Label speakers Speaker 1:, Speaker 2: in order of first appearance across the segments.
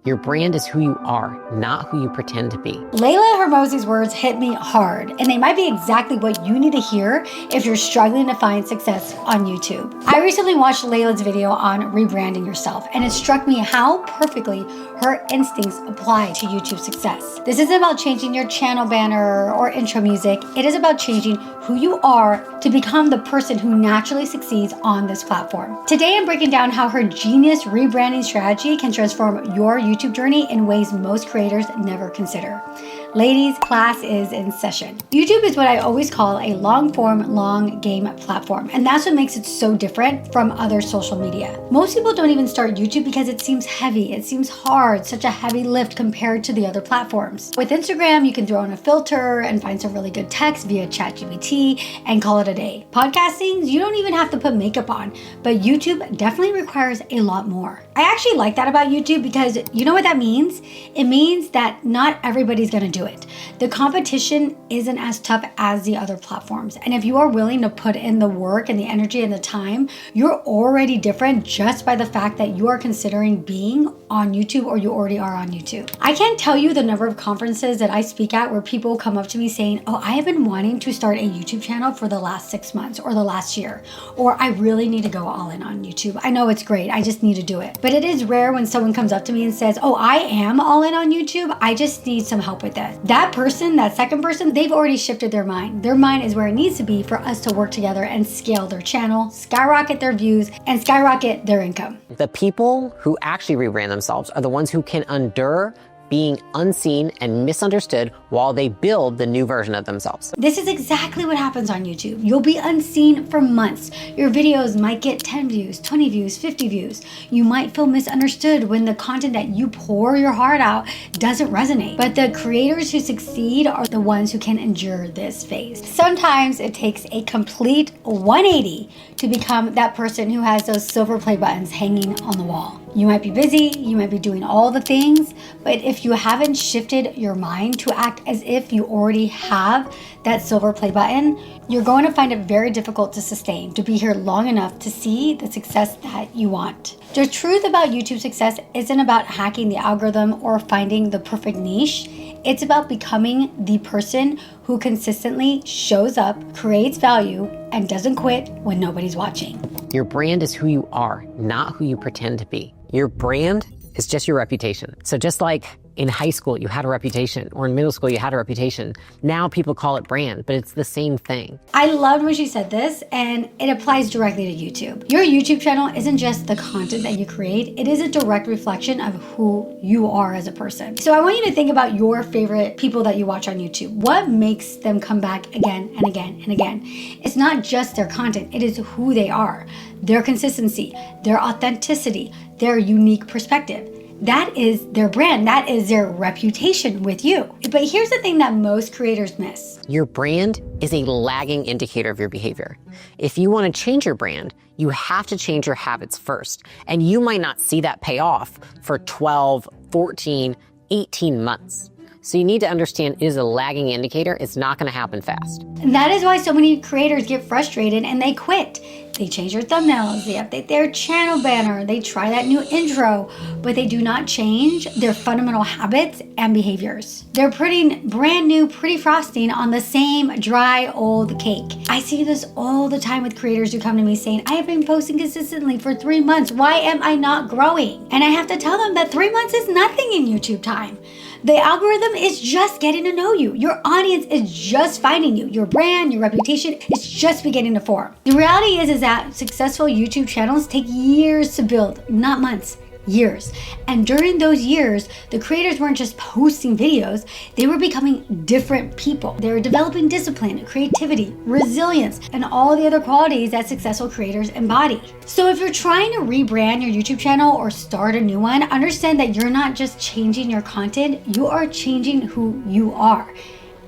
Speaker 1: Your brand is who you are, not who you pretend to be.
Speaker 2: Leila Hormozi's words hit me hard, and they might be exactly what you need to hear if you're struggling to find success on YouTube. I recently watched Leila's video on rebranding yourself, and it struck me how perfectly her instincts apply to YouTube success. This isn't about changing your channel banner or intro music. It is about changing who you are to become the person who naturally succeeds on this platform. Today, I'm breaking down how her genius rebranding strategy can transform your YouTube journey in ways most creators never consider. Ladies, class is in session. YouTube is what I always call a long-form, long-game platform, and that's what makes it so different from other social media. Most people don't even start YouTube because it seems heavy, it seems hard, such a heavy lift compared to the other platforms. With Instagram, you can throw in a filter and find some really good text via ChatGPT and call it a day. Podcasting, you don't even have to put makeup on, but YouTube definitely requires a lot more. I actually like that about YouTube because you know what that means? It means that not everybody's gonna do it. The competition isn't as tough as the other platforms. And if you are willing to put in the work and the energy and the time, you're already different just by the fact that you are considering being on YouTube or you already are on YouTube. I can't tell you the number of conferences that I speak at where people come up to me saying, oh, I have been wanting to start a YouTube channel for the last 6 months or the last year, or I really need to go all in on YouTube. I know it's great. I just need to do it. But it is rare when someone comes up to me and says, oh, I am all in on YouTube. I just need some help with it. That person, that second person, they've already shifted their mind. Their mind is where it needs to be for us to work together and scale their channel, skyrocket their views, and skyrocket their income.
Speaker 1: The people who actually rebrand themselves are the ones who can endure being unseen and misunderstood while they build the new version of themselves.
Speaker 2: This is exactly what happens on YouTube. You'll be unseen for months. Your videos might get 10 views, 20 views, 50 views. You might feel misunderstood when the content that you pour your heart out doesn't resonate. But the creators who succeed are the ones who can endure this phase. Sometimes it takes a complete 180 to become that person who has those silver play buttons hanging on the wall. You might be busy, you might be doing all the things, but if you haven't shifted your mind to act as if you already have that silver play button, you're going to find it very difficult to sustain, to be here long enough to see the success that you want. The truth about YouTube success isn't about hacking the algorithm or finding the perfect niche. It's about becoming the person who consistently shows up, creates value, and doesn't quit when nobody's watching.
Speaker 1: Your brand is who you are, not who you pretend to be. Your brand is just your reputation. So just like in high school, you had a reputation, or in middle school, you had a reputation. Now people call it brand, but it's the same thing.
Speaker 2: I loved when she said this, and it applies directly to YouTube. Your YouTube channel isn't just the content that you create, it is a direct reflection of who you are as a person. So I want you to think about your favorite people that you watch on YouTube. What makes them come back again and again and again? It's not just their content, it is who they are, their consistency, their authenticity, their unique perspective. That is their brand. That is their reputation with you. But here's the thing that most creators miss.
Speaker 1: Your brand is a lagging indicator of your behavior. If you want to change your brand, you have to change your habits first. And you might not see that pay off for 12, 14, 18 months. So you need to understand it is a lagging indicator. It's not going to happen fast.
Speaker 2: And that is why so many creators get frustrated and they quit. They change their thumbnails, they update their channel banner, they try that new intro, but they do not change their fundamental habits and behaviors. They're putting brand new pretty frosting on the same dry old cake. I see this all the time with creators who come to me saying, I have been posting consistently for 3 months. Why am I not growing? And I have to tell them that 3 months is nothing in YouTube time. The algorithm is just getting to know you. Your audience is just finding you. Your brand, your reputation is just beginning to form. The reality is that successful YouTube channels take years to build, not months, years. And during those years, the creators weren't just posting videos, they were becoming different people. They were developing discipline, creativity, resilience, and all the other qualities that successful creators embody. So if you're trying to rebrand your YouTube channel or start a new one, understand that you're not just changing your content, you are changing who you are.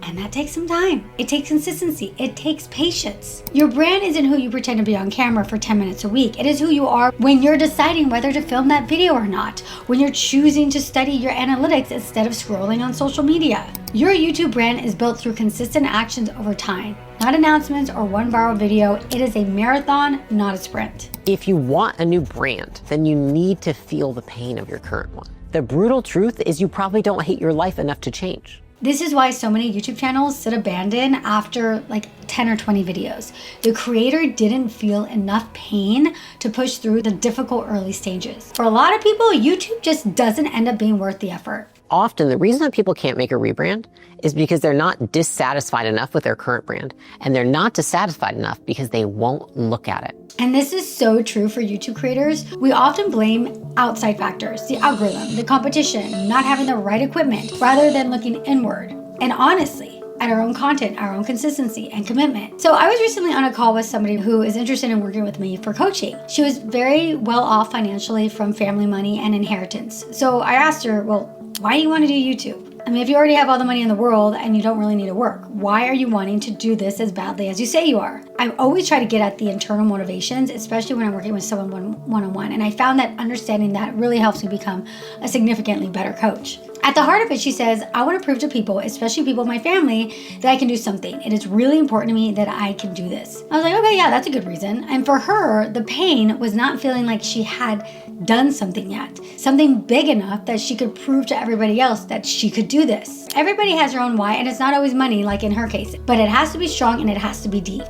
Speaker 2: And that takes some time. It takes consistency. It takes patience. Your brand isn't who you pretend to be on camera for 10 minutes a week. It is who you are when you're deciding whether to film that video or not, when you're choosing to study your analytics instead of scrolling on social media. Your YouTube brand is built through consistent actions over time, not announcements or one viral video. It is a marathon, not a sprint.
Speaker 1: If you want a new brand, then you need to feel the pain of your current one. The brutal truth is you probably don't hate your life enough to change.
Speaker 2: This is why so many YouTube channels sit abandoned after like 10 or 20 videos. The creator didn't feel enough pain to push through the difficult early stages. For a lot of people, YouTube just doesn't end up being worth the effort.
Speaker 1: Often, the reason that people can't make a rebrand is because they're not dissatisfied enough with their current brand. And they're not dissatisfied enough because they won't look at it.
Speaker 2: And this is so true for YouTube creators. We often blame outside factors, the algorithm, the competition, not having the right equipment, rather than looking inward. And honestly, at our own content, our own consistency and commitment. So I was recently on a call with somebody who is interested in working with me for coaching. She was very well off financially from family money and inheritance. So I asked her, well, why do you want to do YouTube? I mean, if you already have all the money in the world and you don't really need to work, why are you wanting to do this as badly as you say you are? I always try to get at the internal motivations, especially when I'm working with someone one-on-one. And I found that understanding that really helps me become a significantly better coach. At the heart of it, she says, I want to prove to people, especially people in my family, that I can do something. It is really important to me that I can do this. I was like, okay, yeah, that's a good reason. And for her, the pain was not feeling like she had done something yet, something big enough that she could prove to everybody else that she could do this. Everybody has their own why, and it's not always money like in her case, but it has to be strong and it has to be deep.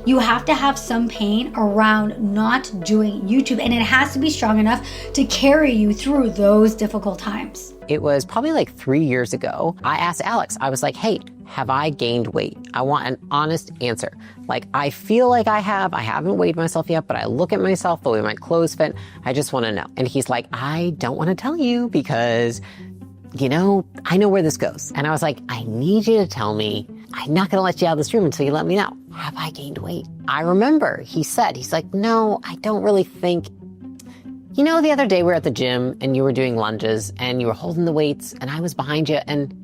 Speaker 2: You have to have some pain around not doing YouTube, and it has to be strong enough to carry you through those difficult times.
Speaker 1: It was probably like 3 years ago. I asked Alex, I was like, hey, have I gained weight? I want an honest answer. Like, I feel like I haven't weighed myself yet, but I look at myself, the way my clothes fit, I just want to know. And he's like, I don't want to tell you because, I know where this goes. And I was like, I need you to tell me. I'm not going to let you out of this room until you let me know. Have I gained weight? I remember he's like, no, I don't really think. The other day we were at the gym and you were doing lunges and you were holding the weights and I was behind you, and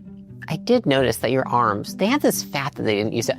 Speaker 1: I did notice that your arms, they had this fat that they didn't use.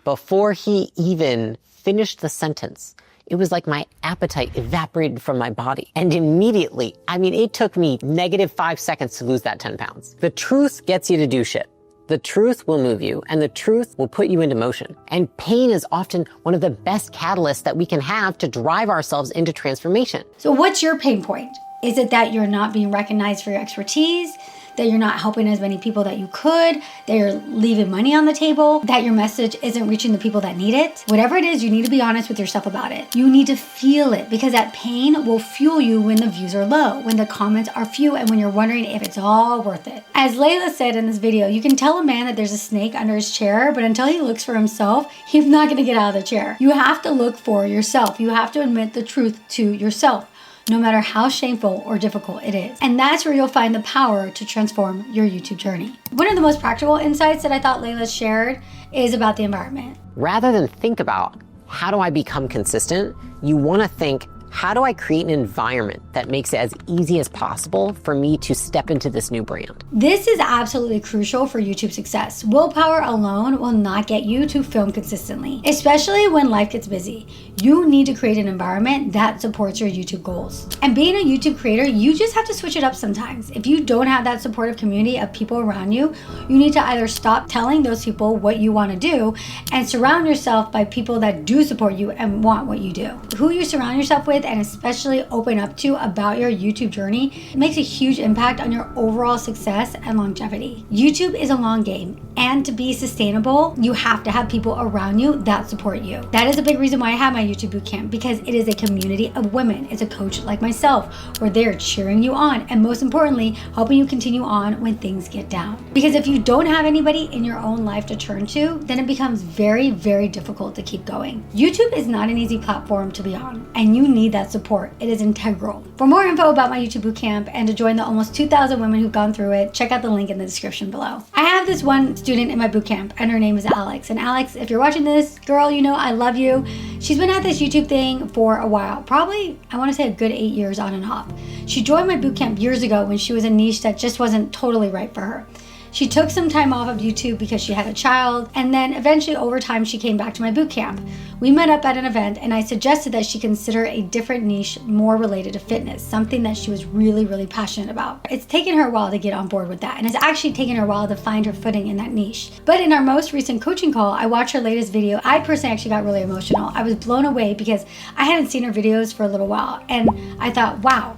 Speaker 1: Before he even finished the sentence, it was like my appetite evaporated from my body. And immediately, it took me -5 seconds to lose that 10 pounds. The truth gets you to do shit. The truth will move you, and the truth will put you into motion. And pain is often one of the best catalysts that we can have to drive ourselves into transformation.
Speaker 2: So what's your pain point? Is it that you're not being recognized for your expertise? That you're not helping as many people that you could, that you're leaving money on the table, that your message isn't reaching the people that need it? Whatever it is, you need to be honest with yourself about it. You need to feel it, because that pain will fuel you when the views are low, when the comments are few, and when you're wondering if it's all worth it. As Leila said in this video, you can tell a man that there's a snake under his chair, but until he looks for himself, he's not gonna get out of the chair. You have to look for yourself. You have to admit the truth to yourself, no matter how shameful or difficult it is. And that's where you'll find the power to transform your YouTube journey. One of the most practical insights that I thought Leila shared is about the environment.
Speaker 1: Rather than think about, how do I become consistent? You wanna think, how do I create an environment that makes it as easy as possible for me to step into this new brand?
Speaker 2: This is absolutely crucial for YouTube success. Willpower alone will not get you to film consistently, especially when life gets busy. You need to create an environment that supports your YouTube goals. And being a YouTube creator, you just have to switch it up sometimes. If you don't have that supportive community of people around you, you need to either stop telling those people what you want to do and surround yourself by people that do support you and want what you do. Who you surround yourself with, and especially open up to about your YouTube journey, makes a huge impact on your overall success and longevity. YouTube is a long game, and to be sustainable, you have to have people around you that support you. That is a big reason why I have my YouTube bootcamp, because it is a community of women. It's a coach like myself, where they're cheering you on, and most importantly, helping you continue on when things get down. Because if you don't have anybody in your own life to turn to, then it becomes very, very difficult to keep going. YouTube is not an easy platform to be on, and you need that support. It is integral. For more info about my YouTube bootcamp and to join the almost 2,000 women who've gone through it, check out the link in the description below. I have this one student in my bootcamp, and her name is Alex. And Alex, if you're watching this, girl, I love you. She's been at this YouTube thing for a while, probably, I want to say a good 8 years on and off. She joined my bootcamp years ago when she was a niche that just wasn't totally right for her. She took some time off of YouTube because she had a child, and then eventually over time she came back to my bootcamp. We met up at an event, and I suggested that she consider a different niche more related to fitness, something that she was really, really passionate about. It's taken her a while to get on board with that, and it's actually taken her a while to find her footing in that niche. But in our most recent coaching call, I watched her latest video. I personally actually got really emotional. I was blown away because I hadn't seen her videos for a little while, and I thought, wow,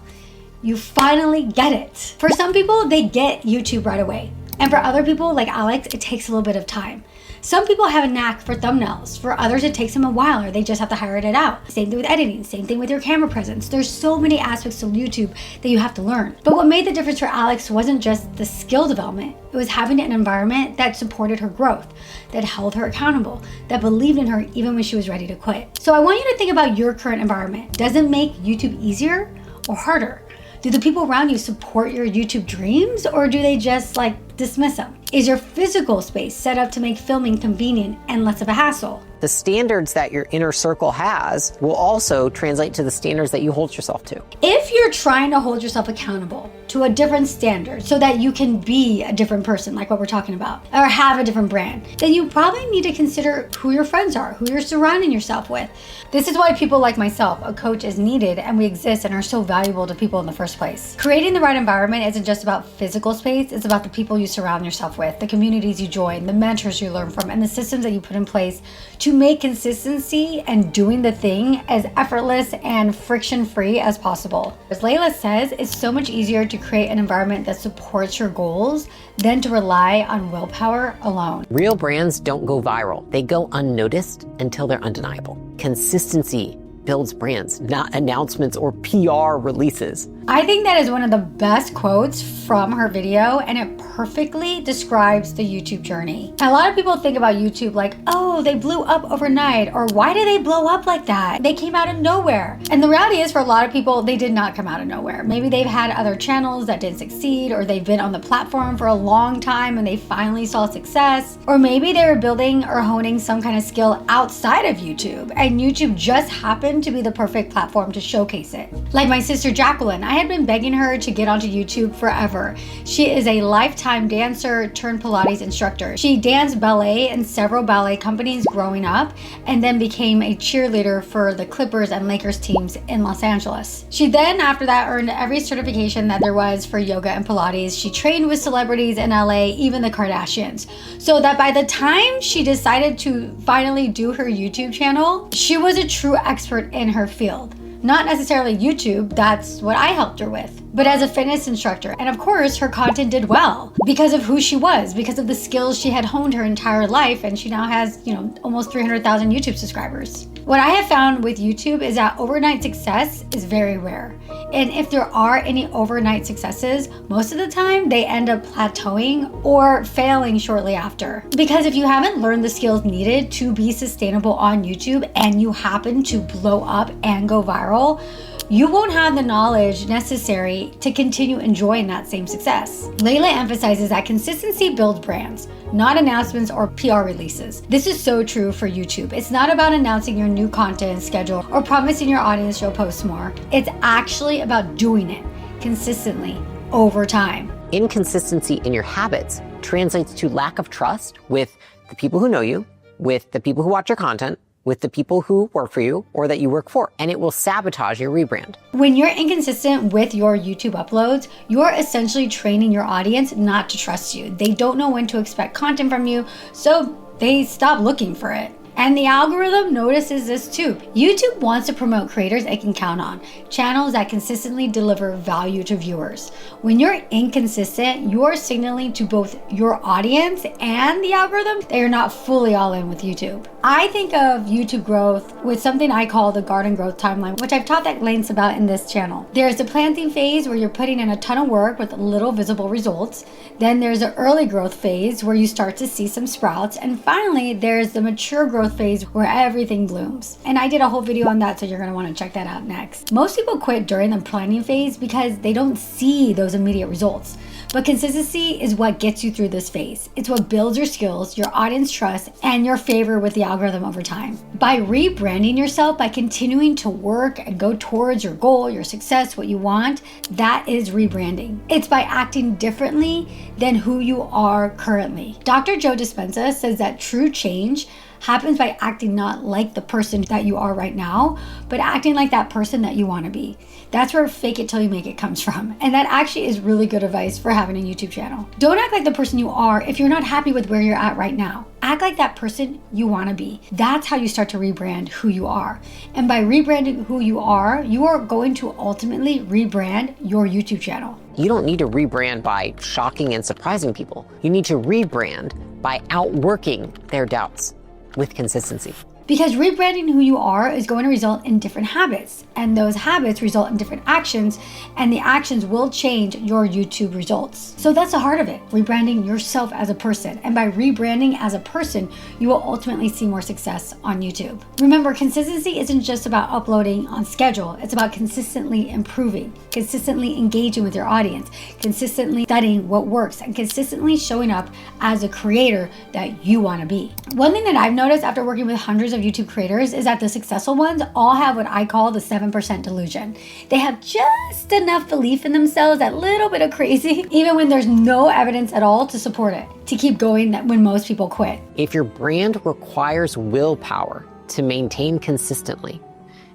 Speaker 2: You finally get it. For some people, they get YouTube right away. And for other people, like Alex, it takes a little bit of time. Some people have a knack for thumbnails. For others, it takes them a while, or they just have to hire it out. Same thing with editing, same thing with your camera presence. There's so many aspects of YouTube that you have to learn. But what made the difference for Alex wasn't just the skill development. It was having an environment that supported her growth, that held her accountable, that believed in her even when she was ready to quit. So I want you to think about your current environment. Does it make YouTube easier or harder? Do the people around you support your YouTube dreams, or do they just dismiss them? Is your physical space set up to make filming convenient and less of a hassle?
Speaker 1: The standards that your inner circle has will also translate to the standards that you hold yourself to.
Speaker 2: If you're trying to hold yourself accountable to a different standard so that you can be a different person, like what we're talking about, or have a different brand, then you probably need to consider who your friends are, who you're surrounding yourself with. This is why people like myself, a coach, is needed, and we exist and are so valuable to people in the first place. Creating the right environment isn't just about physical space, it's about the people you surround yourself with, the communities you join, the mentors you learn from, and the systems that you put in place to make consistency and doing the thing as effortless and friction-free as possible. As Leila says, it's so much easier to create an environment that supports your goals than to rely on willpower alone.
Speaker 1: Real brands don't go viral. They go unnoticed until they're undeniable. Consistency builds brands, not announcements or PR releases.
Speaker 2: I think that is one of the best quotes from her video, and it perfectly describes the YouTube journey. A lot of people think about YouTube like, oh, they blew up overnight, or why did they blow up like that? They came out of nowhere. And the reality is, for a lot of people, they did not come out of nowhere. Maybe they've had other channels that didn't succeed, or they've been on the platform for a long time and they finally saw success. Or maybe they were building or honing some kind of skill outside of YouTube, and YouTube just happened to be the perfect platform to showcase it. Like my sister Jacqueline, I had been begging her to get onto YouTube forever. She is a lifetime dancer turned Pilates instructor. She danced ballet in several ballet companies growing up, and then became a cheerleader for the Clippers and Lakers teams in Los Angeles. She then, after that, earned every certification that there was for yoga and Pilates. She trained with celebrities in LA, even the Kardashians. So that by the time she decided to finally do her YouTube channel, she was a true expert in her field. Not necessarily YouTube, that's what I helped her with, but as a fitness instructor. And of course, her content did well because of who she was, because of the skills she had honed her entire life, and she now has, almost 300,000 YouTube subscribers. What I have found with YouTube is that overnight success is very rare. And if there are any overnight successes, most of the time they end up plateauing or failing shortly after. Because if you haven't learned the skills needed to be sustainable on YouTube and you happen to blow up and go viral, you won't have the knowledge necessary to continue enjoying that same success. Leila emphasizes that consistency builds brands, not announcements or PR releases. This is so true for YouTube. It's not about announcing your new content schedule or promising your audience you'll post more. It's actually about doing it consistently over time.
Speaker 1: Inconsistency in your habits translates to lack of trust with the people who know you, with the people who watch your content, with the people who work for you or that you work for, and it will sabotage your rebrand.
Speaker 2: When you're inconsistent with your YouTube uploads, you're essentially training your audience not to trust you. They don't know when to expect content from you, so they stop looking for it. And the algorithm notices this too. YouTube wants to promote creators it can count on, channels that consistently deliver value to viewers. When you're inconsistent, you're signaling to both your audience and the algorithm that you're not fully all in with YouTube. I think of YouTube growth with something I call the garden growth timeline, which I've taught at lengths about in this channel. There's the planting phase where you're putting in a ton of work with little visible results. Then there's the early growth phase where you start to see some sprouts. And finally, there's the mature growth phase where everything blooms. And I did a whole video on that, so you're gonna wanna check that out next. Most people quit during the planting phase because they don't see those immediate results. But consistency is what gets you through this phase. It's what builds your skills, your audience trust, and your favor with the algorithm over time. By rebranding yourself, by continuing to work and go towards your goal, your success, what you want, that is rebranding. It's by acting differently than who you are currently. Dr. Joe Dispenza says that true change happens by acting not like the person that you are right now, but acting like that person that you want to be. That's where fake it till you make it comes from. And that actually is really good advice for having a YouTube channel. Don't act like the person you are if you're not happy with where you're at right now. Act like that person you want to be. That's how you start to rebrand who you are. And by rebranding who you are going to ultimately rebrand your YouTube channel.
Speaker 1: You don't need to rebrand by shocking and surprising people. You need to rebrand by outworking their doubts with consistency.
Speaker 2: Because rebranding who you are is going to result in different habits, and those habits result in different actions, and the actions will change your YouTube results. So that's the heart of it, rebranding yourself as a person. And by rebranding as a person, you will ultimately see more success on YouTube. Remember, consistency isn't just about uploading on schedule. It's about consistently improving, consistently engaging with your audience, consistently studying what works, and consistently showing up as a creator that you want to be. One thing that I've noticed after working with hundreds of YouTube creators is that the successful ones all have what I call the 7% delusion. They have just enough belief in themselves, that little bit of crazy, even when there's no evidence at all to support it, to keep going when most people quit.
Speaker 1: If your brand requires willpower to maintain consistently,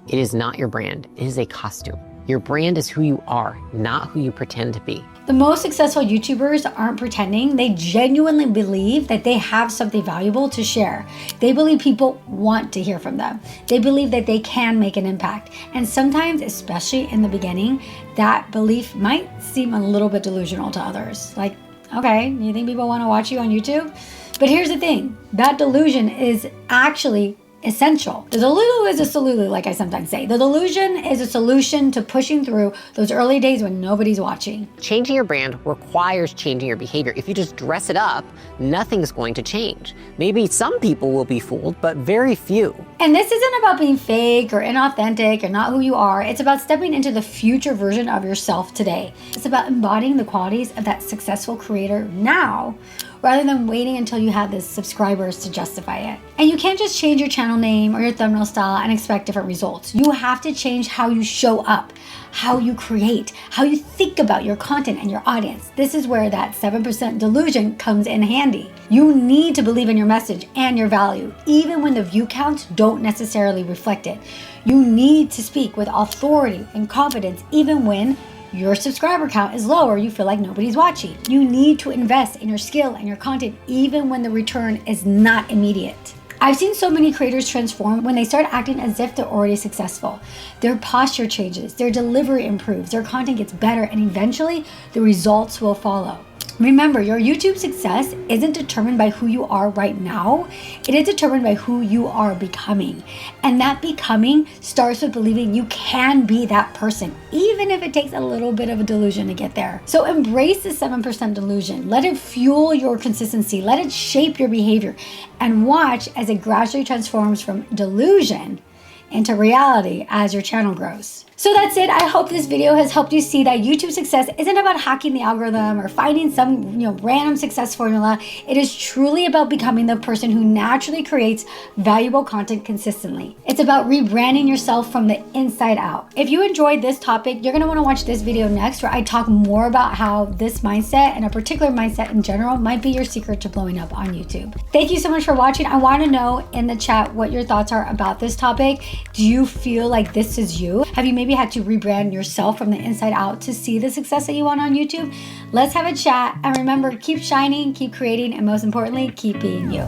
Speaker 1: it is not your brand, it is a costume. Your brand is who you are, not who you pretend to be.
Speaker 2: The most successful YouTubers aren't pretending. They genuinely believe that they have something valuable to share. They believe people want to hear from them. They believe that they can make an impact. And sometimes, especially in the beginning, that belief might seem a little bit delusional to others. Like, okay, you think people want to watch you on YouTube? But here's the thing, that delusion is actually essential. The delulu is a solulu, like I sometimes say. The delusion is a solution to pushing through those early days when nobody's watching.
Speaker 1: Changing your brand requires changing your behavior. If you just dress it up, nothing's going to change. Maybe some people will be fooled, but very few.
Speaker 2: And this isn't about being fake or inauthentic or not who you are. It's about stepping into the future version of yourself today. It's about embodying the qualities of that successful creator now, rather than waiting until you have the subscribers to justify it. And you can't just change your channel name or your thumbnail style and expect different results. You have to change how you show up, how you create, how you think about your content and your audience. This is where that 7% delusion comes in handy. You need to believe in your message and your value, even when the view counts don't necessarily reflect it. You need to speak with authority and confidence, even when your subscriber count is low or you feel like nobody's watching. You need to invest in your skill and your content even when the return is not immediate. I've seen so many creators transform when they start acting as if they're already successful. Their posture changes, their delivery improves, their content gets better, and eventually the results will follow. Remember, your YouTube success isn't determined by who you are right now. It is determined by who you are becoming. And that becoming starts with believing you can be that person, even if it takes a little bit of a delusion to get there. So embrace the 7% delusion. Let it fuel your consistency. Let it shape your behavior. And watch as it gradually transforms from delusion into reality as your channel grows. So that's it. I hope this video has helped you see that YouTube success isn't about hacking the algorithm or finding some random success formula. It is truly about becoming the person who naturally creates valuable content consistently. It's about rebranding yourself from the inside out. If you enjoyed this topic, you're going to want to watch this video next, where I talk more about how this mindset and a particular mindset in general might be your secret to blowing up on YouTube. Thank you so much for watching. I want to know in the chat what your thoughts are about this topic. Do you feel like this is you? Have you maybe had to rebrand yourself from the inside out to see the success that you want on YouTube? Let's have a chat. And remember, keep shining, keep creating, and most importantly, keep being you.